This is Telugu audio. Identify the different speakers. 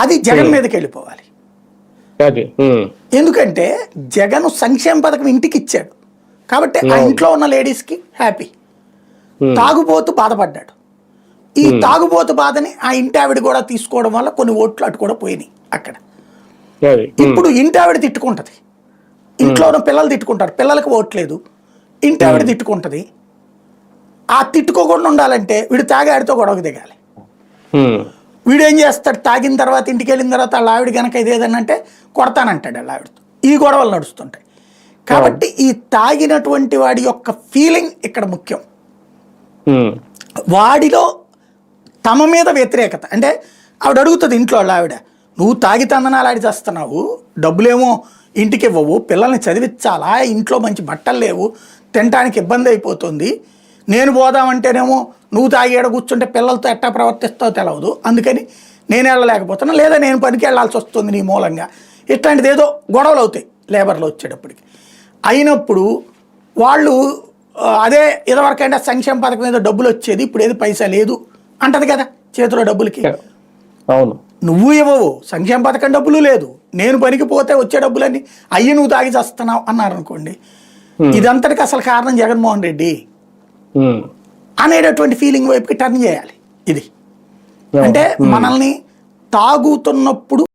Speaker 1: అది జగన్ మీదకి వెళ్ళిపోవాలి. ఎందుకంటే జగన్ సంక్షేమ పథకం ఇంటికి ఇచ్చాడు కాబట్టి ఆ ఇంట్లో ఉన్న లేడీస్కి హ్యాపీ. తాగుబోతు బాధపడ్డాడు. ఈ తాగుబోతు బాధని ఆ ఇంటి ఆవిడ కూడా తీసుకోవడం వల్ల కొన్ని ఓట్లు అటు కూడా పోయినాయి అక్కడ. ఇప్పుడు ఇంటి ఆవిడ తిట్టుకుంటది, ఇంట్లో ఉన్న పిల్లలు తిట్టుకుంటారు, పిల్లలకు ఓట్లేదు, ఇంటి ఆవిడ తిట్టుకుంటది. ఆ తిట్టుకోకుండా ఉండాలంటే వీడు తాగాడితో గొడవకు దిగాలి. వీడు ఏం చేస్తాడు, తాగిన తర్వాత ఇంటికి వెళ్ళిన తర్వాత వాళ్ళ ఆవిడ కనుక ఇదేదనంటే కొడతానంటాడు వాళ్ళ ఆవిడతో. ఈ గొడవలు నడుస్తుంటాయి. కాబట్టి ఈ తాగినటువంటి వాడి యొక్క ఫీలింగ్ ఇక్కడ ముఖ్యం. వాడిలో తమ మీద వ్యతిరేకత అంటే ఆవిడ అడుగుతుంది ఇంట్లో వాళ్ళ ఆవిడ, నువ్వు తాగి తందనాలు ఆడి చేస్తున్నావు, డబ్బులేమో ఇంటికి ఇవ్వవు, పిల్లల్ని చదివించాలా, ఇంట్లో మంచి బట్టలు లేవు, తినడానికి ఇబ్బంది అయిపోతుంది, నేను పోదామంటేనేమో నువ్వు తాగేడ కూర్చుంటే పిల్లలతో ఎట్టా ప్రవర్తిస్తావో తెలవదు, అందుకని నేను వెళ్ళలేకపోతున్నా, లేదా నేను పనికి వెళ్ళాల్సి వస్తుంది నీ మూలంగా, ఇట్లాంటిది ఏదో గొడవలు అవుతాయి లేబర్లో వచ్చేటప్పటికి. అయినప్పుడు వాళ్ళు అదే ఇదివరకంటే సంక్షేమ పథకం మీద డబ్బులు వచ్చేది, ఇప్పుడు ఏది పైసా లేదు అంటది కదా చేతిలో డబ్బులకి.
Speaker 2: అవును,
Speaker 1: నువ్వు ఇవ్వవు, సంక్షేమ పథకం డబ్బులు లేదు, నేను పనికి పోతే వచ్చే డబ్బులన్నీ అయ్యి నువ్వు తాగి చేస్తున్నావు అన్నారు అనుకోండి. ఇదంతటికి అసలు కారణం జగన్మోహన్ రెడ్డి అనేటటువంటి ఫీలింగ్ వైపుకి టర్న్ చేయాలి. ఇది అంటే మనల్ని తాగుతున్నప్పుడు